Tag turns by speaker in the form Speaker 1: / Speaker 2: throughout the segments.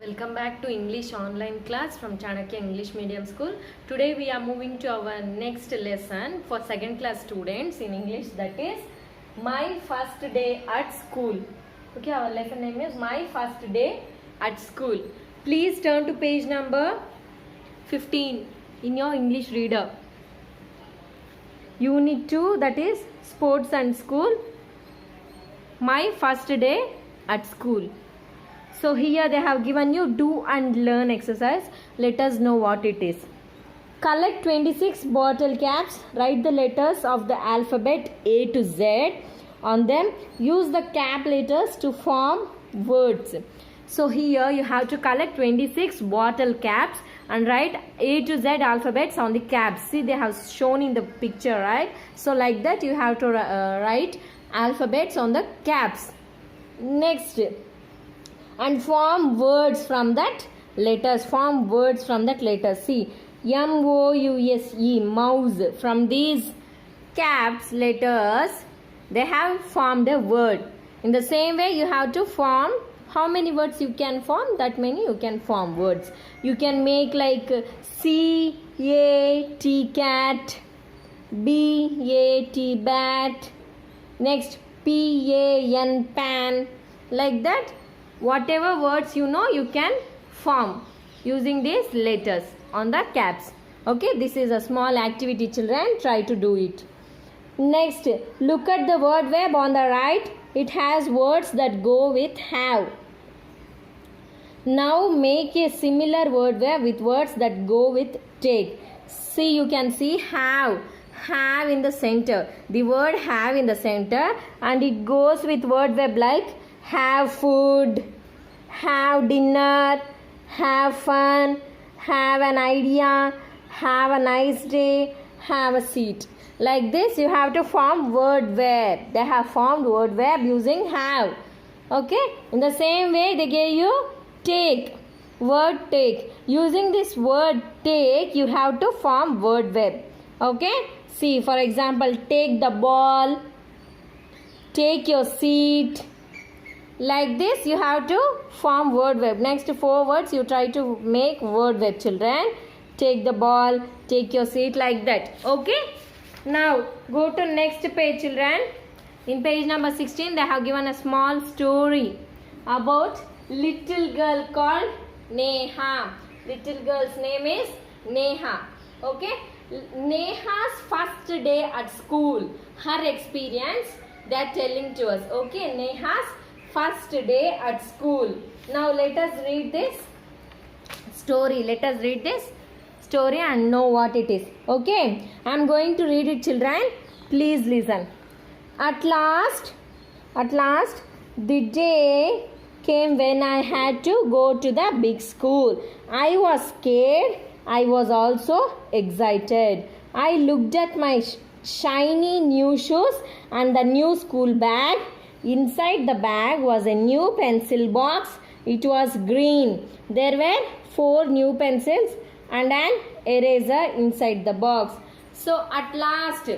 Speaker 1: Welcome back to English online class from Chanakya English Medium School. Today we are moving to our next lesson for second class students in English, that is My First Day at School. Okay, our lesson name is My First Day at School. Please turn to page number 15 in your English reader. Unit 2, that is Sports and School. My First Day at School. So here they have given you do and learn exercise. Let us know what it is. Collect 26 bottle caps. Write the letters of the alphabet A to Z on them. Use the cap letters to form words. So here you have to collect 26 bottle caps and write A to Z alphabets on the caps. See, they have shown in the picture, right? So like that you have to write alphabets on the caps. Next, and form words from that letters. Form words from that letters. See, M-O-U-S-E, mouse. From these caps letters, they have formed a word. In the same way, you have to form how many words you can form. That many you can form words. You can make like C-A-T, cat, B-A-T, bat. Next, P-A-N, pan. Like that. Whatever words you know, you can form using these letters on the caps. Okay, this is a small activity, children. Try to do it. Next, look at the word web on the right. It has words that go with have. Now make a similar word web with words that go with take. See, you can see have. Have in the center. The word have in the center, and it goes with word web like have food, have dinner, have fun, have an idea, have a nice day, have a seat. Like this you have to form word web. They have formed word web using have. Okay, in the same way they gave you take, word take. Using this word take you have to form word web. Okay, see, for example, take the ball, take your seat. Like this you have to form word web. Next 4 words you try to make word web, children. Take the ball, take your seat, like that. Okay, now go to next page, children. In page number 16 they have given a small story about little girl called Neha. Little girl's name is Neha. Okay, Neha's first day at school, her experience they are telling to us. Okay, Neha's first day at school. Now let us read this story. Let us read this story and know what it is. Okay, I am going to read it, children. Please listen. At last, the day came when I had to go to the big school. I was scared. I was also excited. I looked at my shiny new shoes and the new school bag. Inside the bag was a new pencil box. It was green. There were 4 new pencils and an eraser inside the box. So at last,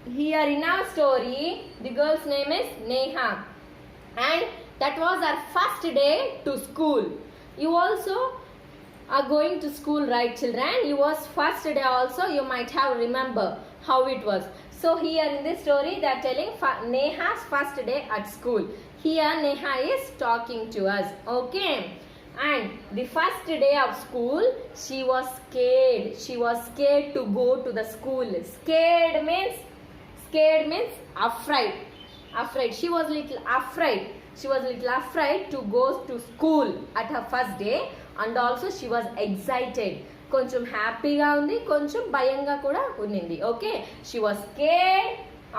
Speaker 1: here in our story, the girl's name is Neha. And that was her first day to school. You also are going to school, right, children? You was first day also. You might have remember how it was. So here in this story they are telling Neha's first day at school. Here Neha is talking to us. Okay. And the first day of school she was scared. She was scared to go to the school. Scared means afraid. Afraid. She was little afraid. She was little afraid to go to school at her first day, and also she was excited. కొంచెం హ్యాపీగా ఉంది, కొంచెం భయంగా కూడా ఉన్నింది. Okay, she was scared,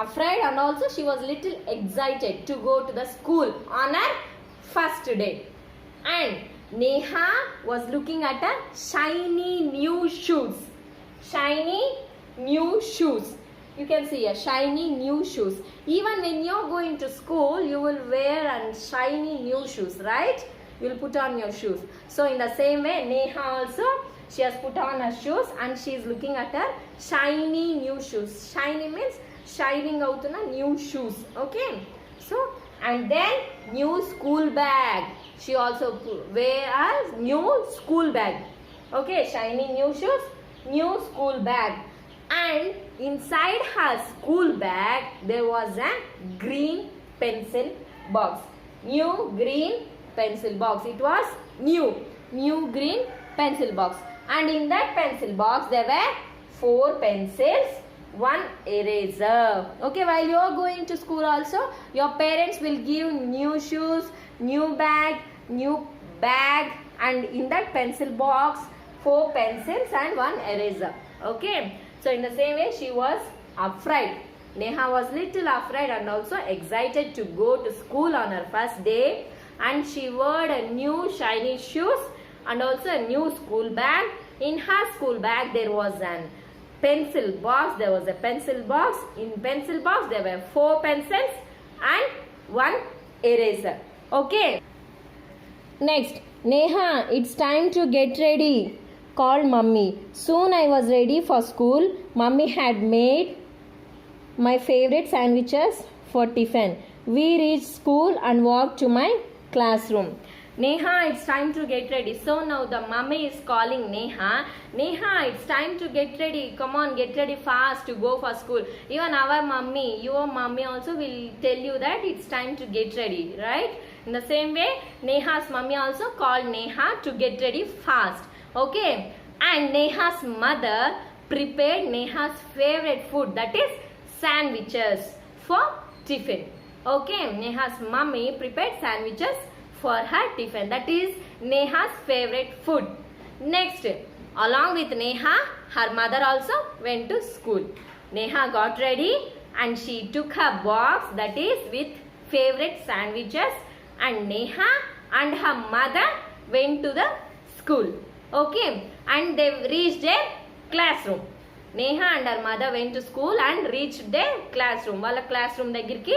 Speaker 1: afraid, and also she was little excited to go to the school on her first day. And Neha was looking at her shiny new shoes. Shiny new shoes. You can see a shiny new shoes. Even when you're going to school, you will wear shiny new shoes, right? You will put on your shoes. So in the same way, Neha also, she has put on her shoes and she is looking at her shiny new shoes. Shiny means shining out in new shoes. Okay. So, and then new school bag. She also wear a new school bag. Okay, shiny new shoes, new school bag. And inside her school bag there was a green pencil box. New green pencil box. It was new green pencil box. And in that pencil box there were 4 pencils, 1 eraser. Okay, while you are going to school also, your parents will give new shoes, new bag, and in that pencil box 4 pencils and 1 eraser. Okay, so in the same way she was afraid. Neha was little afraid and also excited to go to school on her first day, and she wore a new shiny shoes and also a new school bag. In her school bag there was an pencil box. There was a pencil box. In pencil box there were 4 pencils and 1 eraser. Okay. Next, Neha, it's time to get ready, called Mummy. Soon I was ready for school. Mummy had made my favorite sandwiches for tiffin. We reached school and walked to my classroom. Neha, it's time to get ready. So now the mummy is calling Neha. Neha, it's time to get ready. Come on, get ready fast to go for school. Even our mummy, your mummy also will tell you that it's time to get ready, right? In the same way, Neha's mummy also called Neha to get ready fast. Okay? And Neha's mother prepared Neha's favorite food, that is sandwiches for tiffin. Okay? Neha's mummy prepared sandwiches for her tiffin. That is Neha's favorite food. Next, along with Neha, her mother also went to school. Neha got ready and she took her box, that is with favorite sandwiches, and Neha and her mother went to the school. Okay, and they reached their classroom. Neha and her mother went to school and reached their classroom. వాళ్ళ classroom దగ్గరికి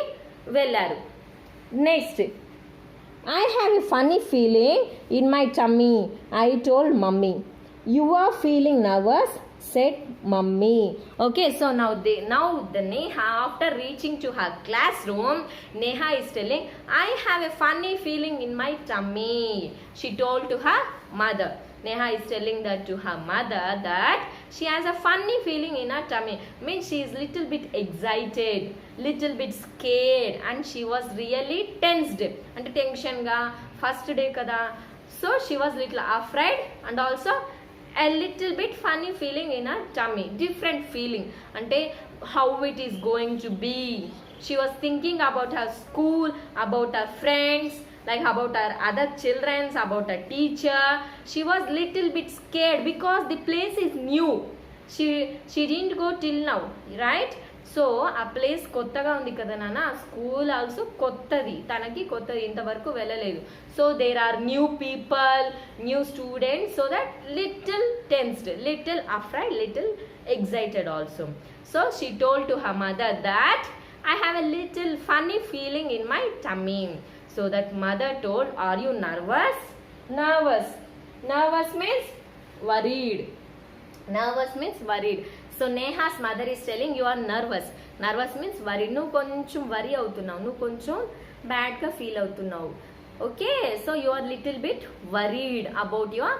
Speaker 1: వెళ్ళారు. Next, I have a funny feeling in my tummy, I told mummy. You are feeling nervous, said mummy. Okay, so now the Neha, after reaching to her classroom, Neha is telling, I have a funny feeling in my tummy. She told to her mother. Neha is telling that to her mother that she has a funny feeling in her tummy. Means she is little bit excited, little bit scared, and she was really tensed. And tension ga first day kada. So she was little afraid and also a little bit funny feeling in her tummy. Different feeling. Ante how it is going to be. She was thinking about her school, about her friends, like about her other children, about her teacher. She was little bit scared because the place is new. She didn't go till now, right? So ఆ place కొత్తగా ఉంది కదా నాన్న, school also కొత్తది, తనకి కొత్తది, ఇంతవరకు వెళ్ళలేదు. So there are new people, new students, so that little tensed, little afraid, little excited also. So she told to her mother that I have a little funny feeling in my tummy. So that mother told, are you nervous? Nervous means worried. Nervous means worried. So Neha's mother is telling, you are nervous. Nervous means worried. నువ్వు కొంచెం worry అవుతున్నావు, నువ్వు కొంచెం బ్యాడ్గా feel అవుతున్నావు. Okay, so you are little bit worried about your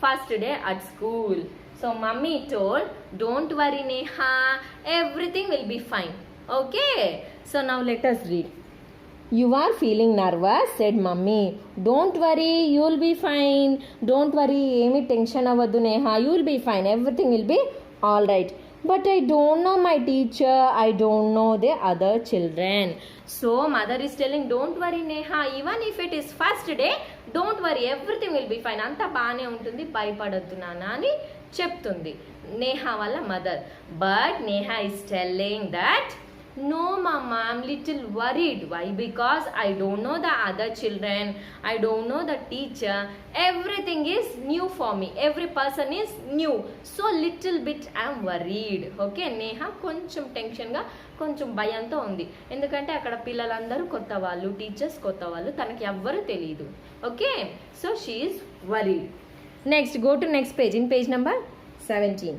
Speaker 1: first day at school. So mummy told, don't worry Neha, everything will be fine. Okay, so now let us read. You are feeling nervous, said mummy. Don't worry, you will be fine. Don't worry, emi tension avadu Neha, you will be fine, everything will be all right. But I don't know my teacher, I don't know the other children. So mother is telling, don't worry Neha, even if it is first day, don't worry, everything will be fine. Anta baane untundi, భయపడొద్దు నాన్న అని చెప్తుంది Neha వాళ్ళ mother. But Neha is telling that, no mama, I'm little worried. Why? Because I don't know the other children, I don't know the teacher, everything is new for me, every person is new, so little bit I'm worried. Okay, Neha కొంచెం tension గా, కొంచెం భయంతో ఉంది, ఎందుకంటే అక్కడ పిల్లలందరూ కొత్త వాళ్ళు, టీచర్స్ కొత్త వాళ్ళు, తనకి ఎవ్వరు తెలియదు. Okay, so she is worried. Next, go to next page, in page number 17.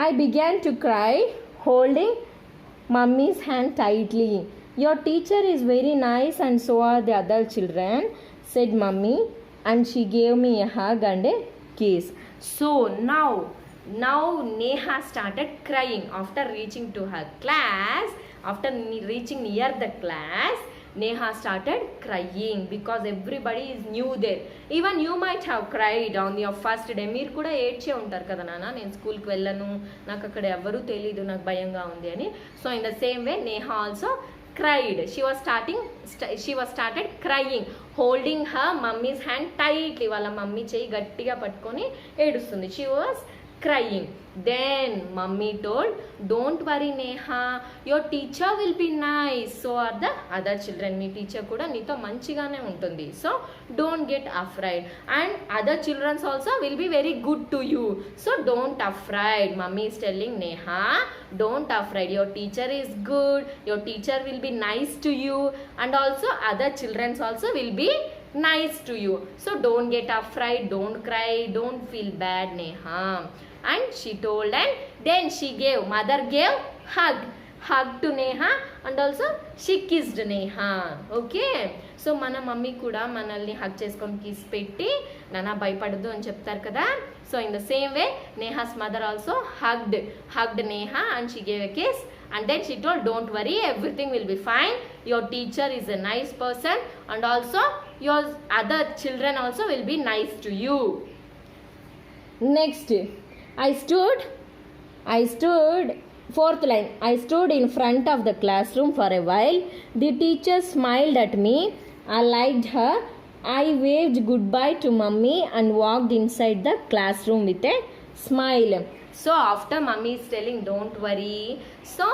Speaker 1: I began to cry, holding mummy's hand tightly. Your teacher is very nice and so are the other children, said mummy, and she gave me a hug and a kiss. So now Neha started crying after reaching to her class. After reaching near the class, Neha started crying because everybody is new there. Even you might have cried on your first day. మీరు కూడా ఏడ్చే ఉంటారు కదా నాన్న, నేను స్కూల్కి వెళ్ళను, నాకు అక్కడ ఎవరు తెలీదు, నాకు భయంగా ఉంది అని. So in the same way Neha also cried. She was started crying, holding her mummy's hand tightly. వాళ్ళ మమ్మీ చెయ్యి గట్టిగా పట్టుకొని ఏడుస్తుంది. She was crying. Then mummy told, don't worry Neha, your teacher will be nice, so are the other children. Me teacher కూడా నీతో మంచిగానే ఉంటుంది, so don't get afraid, and other children also will be very good to you, so don't afraid. Mummy is telling Neha, don't afraid, your teacher is good, your teacher will be nice to you, and also other children also will be nice to you, so don't get afraid, don't cry, don't feel bad Neha. And she told, and then mother gave hug to Neha, and also she kissed Neha. Okay, so mana mummy kuda manalni hug cheskoni kiss petti nana bhayapadu ani cheptaru kada. So in the same way Neha's mother also hugged Neha and she gave a kiss, and then she told, don't worry, everything will be fine, your teacher is a nice person, and also your other children also will be nice to you. Next, I stood, fourth line, I stood in front of the classroom for a while. The teacher smiled at me. I liked her. I waved goodbye to mummy and walked inside the classroom with a smile. So after mummy is telling don't worry, so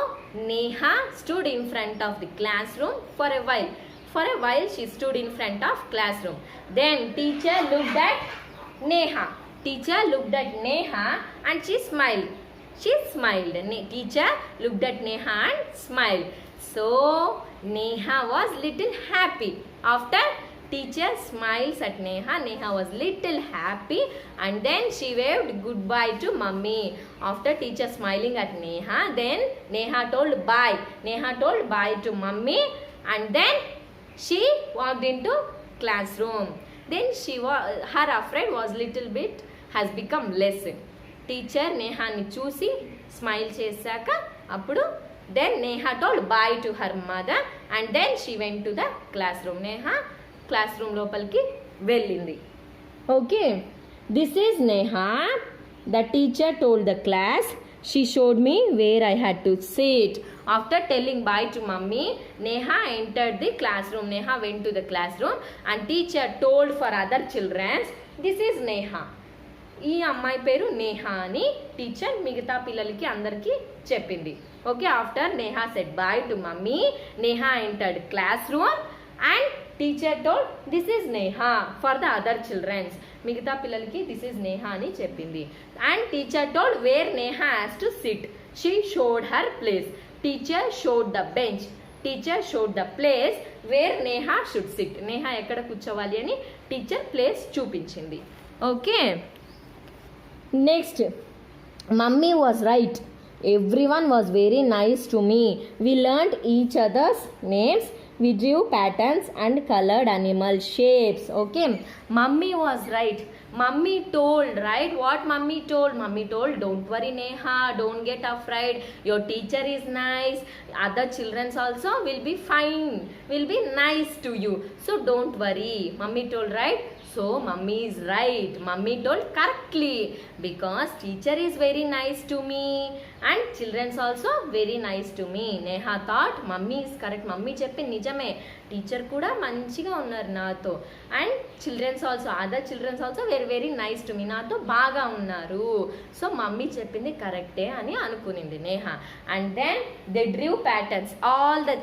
Speaker 1: Neha stood in front of the classroom for a while. For a while she stood in front of classroom. Then teacher looked at Neha. Teacher looked at Neha and she smiled. Teacher looked at Neha and smiled. So Neha was little happy. After teacher smiles at Neha, Neha was little happy, and then she waved goodbye to mummy. After teacher smiling at Neha, then Neha told bye. Neha told bye to mummy, and then she walked into classroom. Then her afraid was little bit has become less. Teacher Neha ni చూసి smile చేశాక అప్పుడు then Neha told bye to her mother, and then she went to the classroom. Neha classroom లోపలికి వెళ్ళింది. Okay, this is Neha. The teacher told the class. She showed me where I had to sit. After telling bye to mummy, Neha entered the classroom. Neha went to the classroom and teacher told for other children, this is Neha. ఈ అమ్మాయి పేరు నేహా అని teacher మిగతా పిల్లలకి అందరికీ చెప్పింది. Okay, after Neha said bye to mummy, Neha entered class room and teacher told this is Neha for the other childrens. మిగతా పిల్లలకి దిస్ ఈజ్ నేహా అని చెప్పింది. And teacher told where Neha has to sit. She showed her place. Teacher showed the bench. Teacher showed the place where Neha should sit. Neha ఎక్కడ కూర్చోవాలి అని teacher place చూపించింది. Okay, next, mummy was right. Everyone was very nice to me. We learnt each other's names. We drew patterns and colored animal shapes. Okay, mummy was right. Mummy told, right? What mummy told? Mummy told, don't worry Neha, don't get afraid. Your teacher is nice. Other children also will be fine, will be nice to you. So don't worry. Mummy told, right? So mummy is right. Mummy told correctly because teacher is very nice to me and children also very nice to me. Neha thought mummy is correct. Mummy చెప్పి నిజమే, teacher కూడా మంచిగా ఉన్నారు నాతో, and childrens also other childrens also very very nice to me, నాతో బాగా ఉన్నారు. So mummy చెప్పింది కరెక్టే అని అనుకునింది Neha. And then they drew patterns. All the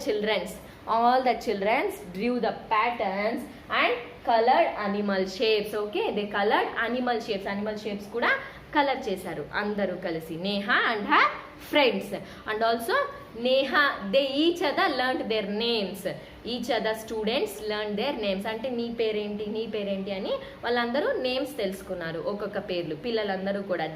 Speaker 1: childrens drew the patterns and colored animal shapes. Okay, they colored animal shapes కూడా colour చేశారు అందరూ కలిసి, Neha and her friends. And also Neha they each other learned their names. Each other students learn their names. అంటే నీ పేరేంటి అని వాళ్ళందరూ names తెలుసుకున్నారు, ఒక్కొక్క పేర్లు. పిల్లలందరూ కూడా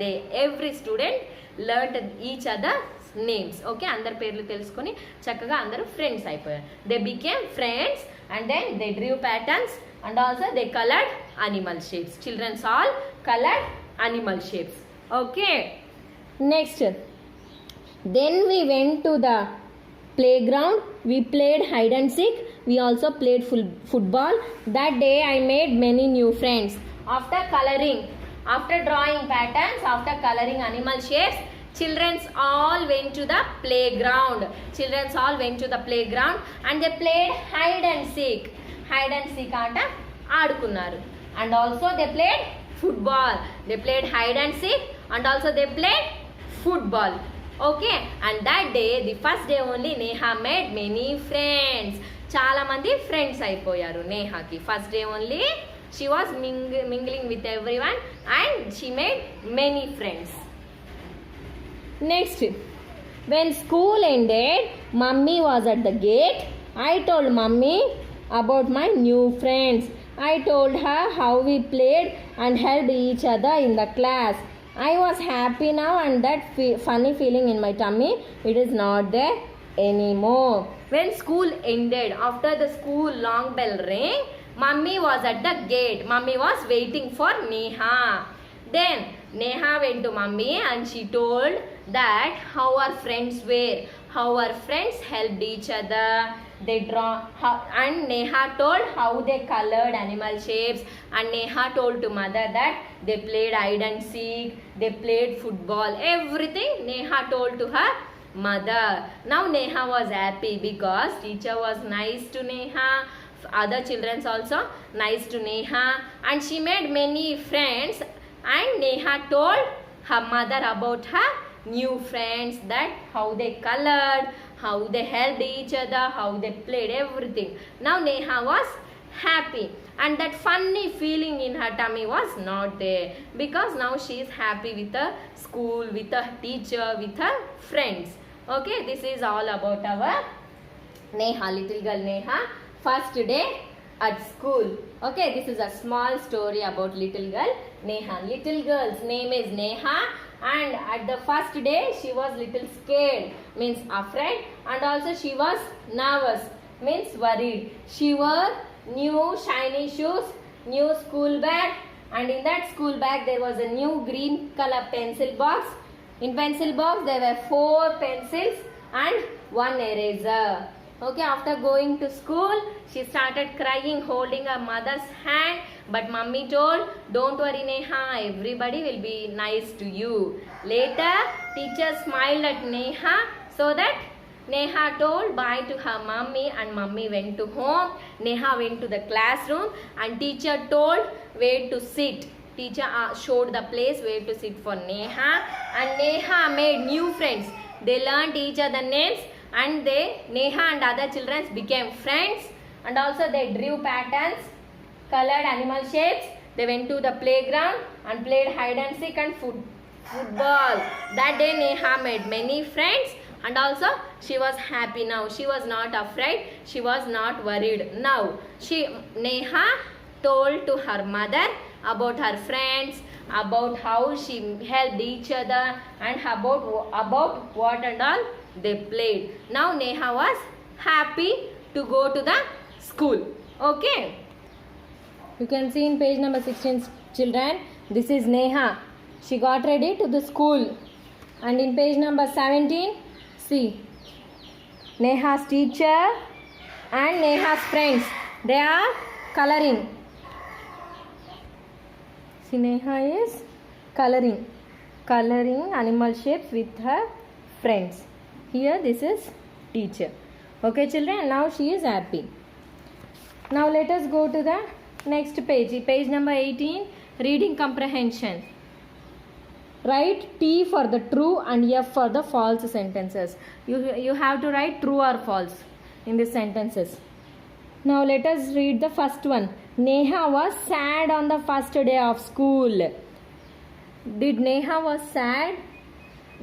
Speaker 1: every student learned each other names. Okay, అందరి పేర్లు తెలుసుకొని చక్కగా అందరూ ఫ్రెండ్స్ అయిపోయారు. They became friends and then they drew patterns and also they colored animal shapes. Children all colored animal shapes. Okay, next, then we went to the playground. We played hide and seek. We also played football. That day I made many new friends. After coloring, after drawing patterns, after coloring animal shapes, children all went to the playground. Children all went to the playground and they played hide and seek. Hide and seek ఆట ఆడుకున్నారు. And also they played football. They played hide and seek and also they played football. Okay, and that day, the first day only, Neha made many friends. చాలా మంది friends అయిపోయారు నేహాకి. First day only she was mingling with everyone and she made many friends. Next, when school ended, mummy was at the gate. I told mummy about my new friends. I told her how we played and helped each other in the class. I was happy now and that funny feeling in my tummy, it is not there anymore. When school ended, after the school long bell rang, mummy was at the gate. Mummy was waiting for Neha. Then Neha went to mummy and she told that how our friends were, how our friends helped each other. They draw and Neha told how they colored animal shapes, and Neha told to mother that they played hide and seek, they played football, everything Neha told to her mother. Now Neha was happy because teacher was nice to Neha, other children also nice to Neha, and she made many friends. And Neha told her mother about her new friends, that how they colored, how they helped each other, how they played, everything. Now Neha was happy and that funny feeling in her tummy was not there because now she is happy with her school, with her teacher, with her friends. Okay, this is all about our Neha, little girl Neha, first day at school. Okay, this is a small story about little girl Neha. Little girl's name is Neha, and at the first day she was little scared, means afraid, and also she was nervous, means worried. She wore new shiny shoes, new school bag, and in that school bag there was a new green color pencil box. In pencil box there were 4 pencils and 1 eraser. Okay, after going to school, she started crying, holding her mother's hand. But mummy told, don't worry Neha, everybody will be nice to you. Later, teacher smiled at Neha so that Neha told bye to her mummy and mummy went to home. Neha went to the classroom and teacher told where to sit. Teacher showed the place where to sit for Neha, and Neha made new friends. They learned each other names and Neha and other children became friends, and also they drew patterns, colored animal shapes. They went to the playground and played hide and seek and football. That day Neha made many friends and also she was happy now. She was not afraid, she was not worried. Now Neha told to her mother about her friends, about how she helped each other, and about what and all they played. Now Neha was happy to go to the school. Okay, you can see in page number 16, children, this is Neha. She got ready to the school. And in page number 17, see Neha's teacher and Neha's friends, they are coloring. See, Neha is coloring animal shapes with her friends. Here this is teacher. Okay children, now she is happy. Now let us go to the next page, page number 18, reading comprehension. Write T for the true and F for the false sentences. You have to write true or false in these sentences. Now let us read the first one. Neha was sad on the first day of school. Did Neha was sad?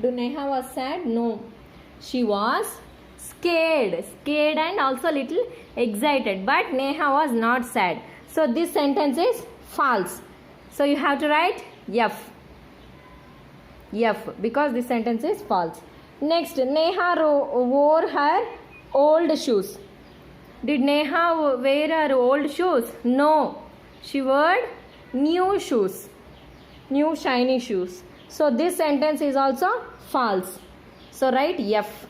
Speaker 1: Do Neha was sad? No. She was scared and also little excited, but Neha was not sad. So this sentence is false. So you have to write F because this sentence is false. Next, Neha wore her old shoes. Did Neha wear her old shoes? No. She wore new shoes. New shiny shoes. So this sentence is also false. So write F.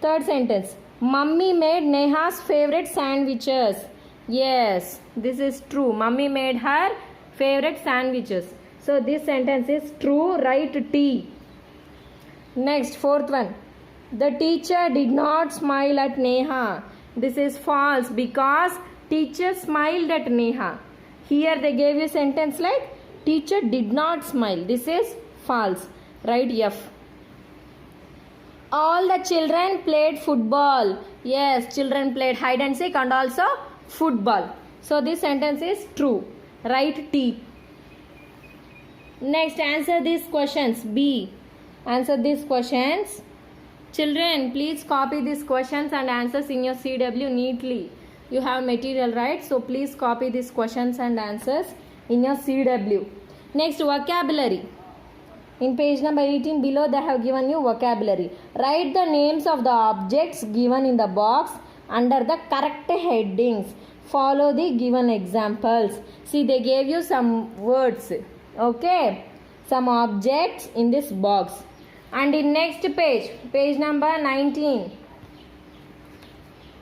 Speaker 1: Third sentence. Mummy made Neha's favorite sandwiches. Yes, this is true. Mummy made her favorite sandwiches. So this sentence is true. Write T. Next, fourth one. The teacher did not smile at Neha. This is false because teacher smiled at Neha. Here they gave you sentence like teacher did not smile. This is false. Write F. All the children played football. Yes, children played hide and seek and also football. So this sentence is true. Write T. Next, answer these questions. B. Answer these questions. Children, please copy these questions and answers in your CW neatly. You have material, right? So please copy these questions and answers in your CW. Next, vocabulary. In page number 18 below they have given you vocabulary. Write the names of the objects given in the box under the correct headings. Follow the given examples. See, they gave you some words. Okay. Some objects in this box. And in next page, page number 19.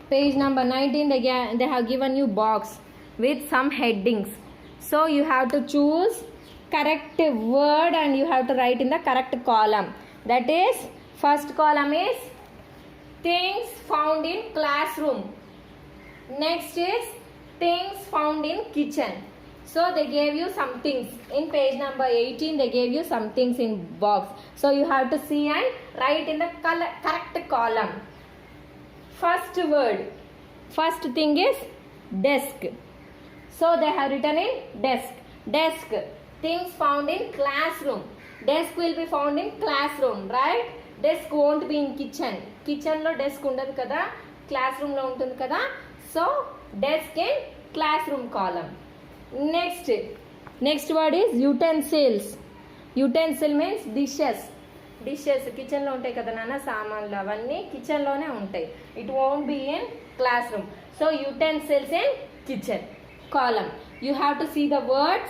Speaker 1: Page number 19 they have given you box with some headings. So you have to choose correct word and you have to write in the correct column. That is, first column is things found in classroom. Next is things found in kitchen. So they gave you some things. In page number 18 they gave you some things in box. So you have to see and write in the correct column. First word. First thing is desk. So they have written in desk. Desk. Things found in classroom. Desk will be found in classroom, right? Desk won't be in kitchen. Kitchen lo desk undadu kada. Classroom lo untundi kada. So desk in classroom column. Next word is utensils. Utensil means dishes. Dishes kitchen lo untayi kada nana, samanlu avanni kitchen lone untayi. It won't be in classroom. So utensils in kitchen column. You have to see the words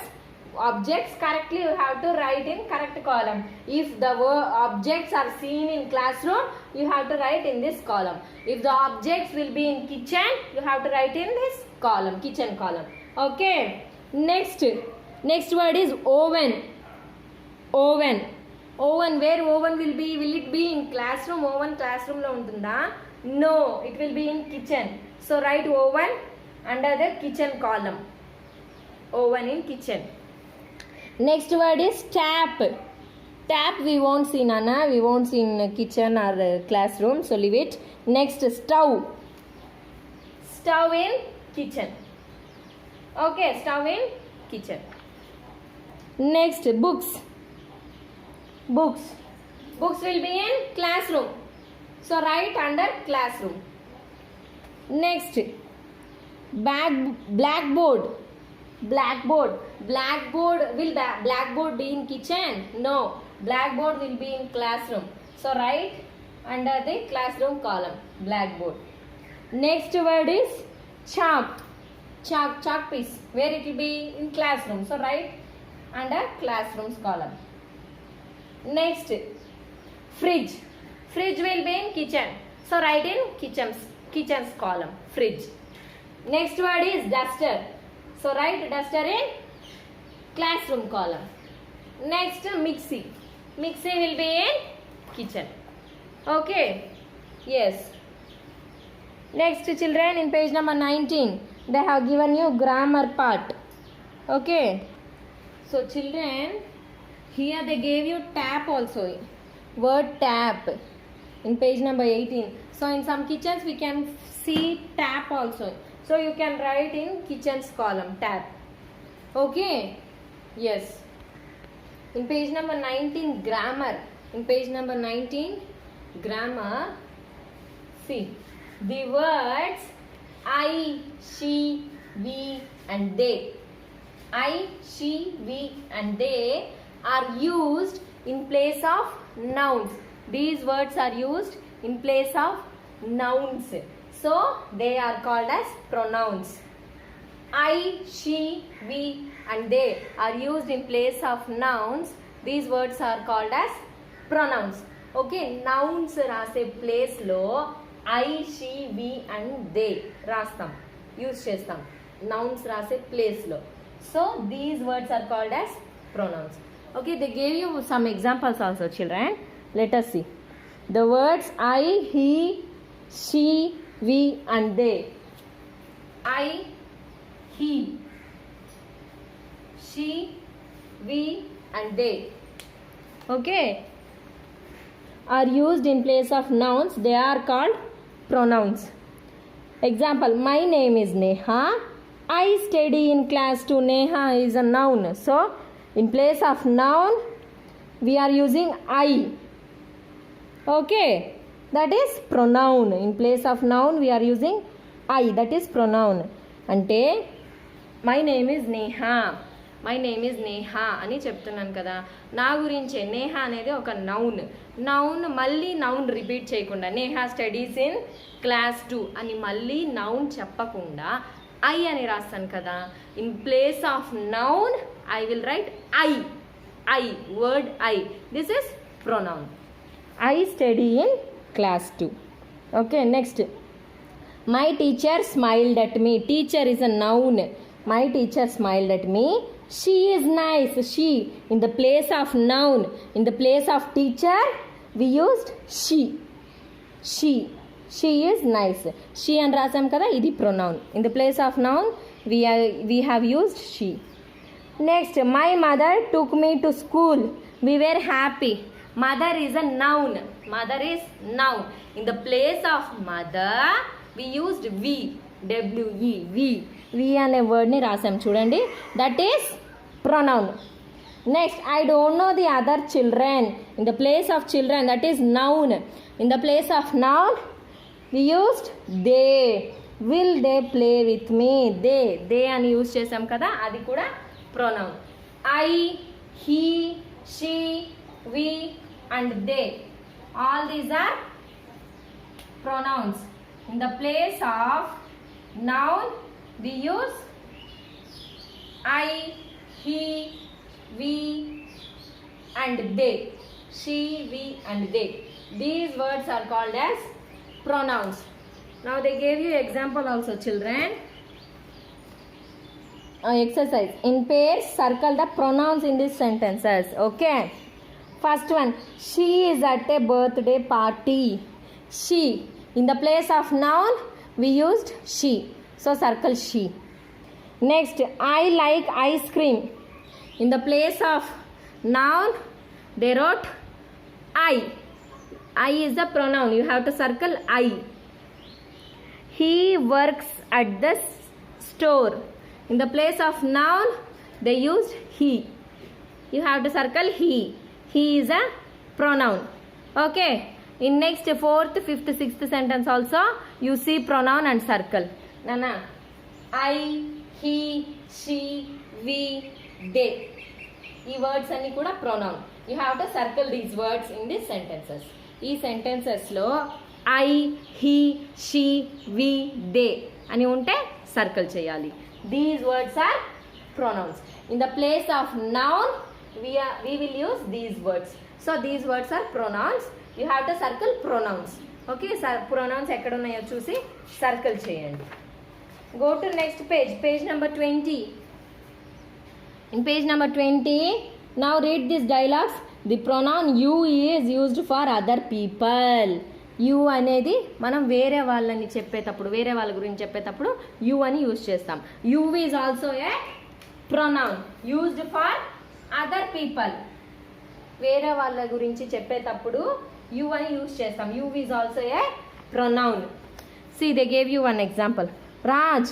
Speaker 1: objects correctly. You have to write in correct column. If the objects are seen in classroom, you have to write in this column. If the objects will be in kitchen, you have to write in this column, kitchen column. Okay. Next word is oven. Oven. Where oven will be? Will it be in classroom? Oven classroom lo untunda? No, it will be in kitchen. So write oven under the kitchen column. Oven in kitchen. Next word is tap. Tap we won't see, Nana. We won't see in kitchen or classroom. So leave it. Next, stove. Stove in kitchen. Okay, stove in kitchen. Next, books. Books. Books will be in classroom. So write under classroom. Next, blackboard. Blackboard. Will blackboard be in kitchen? No. Blackboard will be in classroom. So write under the classroom column. Blackboard. Next word is chalk. Chalk piece. Where it will be? In classroom. So write under classrooms column. Next, fridge. Fridge will be in kitchen. So write in kitchen's column. Fridge. Next word is duster. So write duster in classroom column. Next, mixie. Mixie will be in kitchen. Okay. Yes. Next, children, in page number 19, they have given you grammar part. Okay. So children, here they gave you tap also. Word tap in page number 18. So in some kitchens we can see tap also. So you can write in kitchens column tap. Okay. Yes. In page number 19, grammar. In page number 19, grammar. See, the words I, she, we and they. I, she, we and they are used in place of nouns. These words are used in place of nouns. So they are called as pronouns. I, she, we and they are used in place of nouns. These words are called as pronouns. Okay, nouns rase place lo I, she, we and they rastam. Use chestam. Nouns rase place lo. So these words are called as pronouns. Okay, they gave you some examples also, children. Let us see. The words I, he, she, we and they. I, he, she, we and they. Okay, are used in place of nouns. They are called pronouns. Example, my name is Neha. I study in class 2. Neha is a noun. So, in place of noun, we are using I. Okay, that is pronoun. In place of noun, we are using I. That is pronoun. Ante, my name is Neha. My name is Neha అని చెప్తున్నాను కదా. నా గురించే నేహా అనేది ఒక noun మళ్ళీ noun repeat చేయకుండా Neha studies in class 2 అని మళ్ళీ నౌన్ చెప్పకుండా ఐ అని రాస్తాను కదా. In place of noun I will write I word I. This is pronoun. I study in class 2. Okay, next, my teacher smiled at me. Teacher is a noun. My teacher smiled at me. She is nice. She, in the place of noun, in the place of teacher, we used she. She is nice. She and rasam kada, idi pronoun. In the place of noun, we have used she. Next, my mother took me to school. We were happy. Mother is a noun. Mother is noun. In the place of mother, we used we. We అనే వర్డ్ని రాసాం చూడండి. That is pronoun. Next, I don't know the other children. In the place of children, that is noun. In the place of noun we used they. Will they play with me. They అని use చేసాం కదా, అది కూడా pronoun. I, he, she, we and they, all these are pronouns. In the place of noun, we use I, he, we and they. She, we and they. These words are called as pronouns. Now they gave you example also, children. Exercise. In pairs, circle the pronouns in these sentences. Okay. First one, she is at a birthday party. She. In the place of noun, we used she. So circle she. Next, I like ice cream. In the place of noun, they wrote I. I is the pronoun. You have to circle I. He works at the store. In the place of noun, they used he. You have to circle he. He is a pronoun. Okay. In next 4th, 5th, 6th sentence also, you see pronoun and circle. Nana, I, he, she, we, they. These words are kuda pronoun. You have to circle these words in these sentences. These sentences lo I, he, she, we, they ani unte circle cheyali. These words are pronouns. In the place of noun, we will use these words. So these words are pronouns. You have to circle pronouns. Okay, pronouns ekkada unnayo chusi circle cheyandi. Go to next page, page number 20. In page number 20, now read these dialogues. The pronoun you is used for other people. You అనేది మనం వేరే వాళ్ళని చెప్పేటప్పుడు, వేరే వాళ్ళ గురించి చెప్పేటప్పుడు you అని యూజ్ చేస్తాం. You is also a pronoun used for other people. వేరే వాళ్ళ గురించి చెప్పేటప్పుడు you అని యూజ్ చేస్తాం. You is also a pronoun. See, they gave you one example. Raj,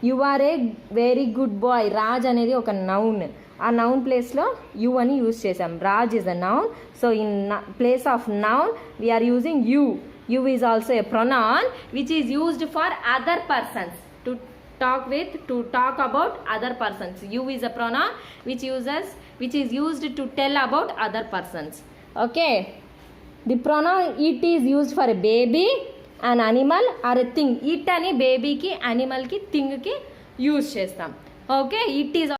Speaker 1: you are a very good boy. Raj అనేది ఒక noun. ఆ noun ప్లేస్లో you అని యూజ్ చేసాం. Raj is a noun. So in place of noun, we are using you. You is also a pronoun which is used for other persons. To talk about other persons. You is a pronoun which is used to tell about other persons. Okay. The pronoun it is used for a baby, an animal or a thing. It అని బేబీకి, అనిమల్కి, థింగ్కి use చేస్తాం. Okay, it is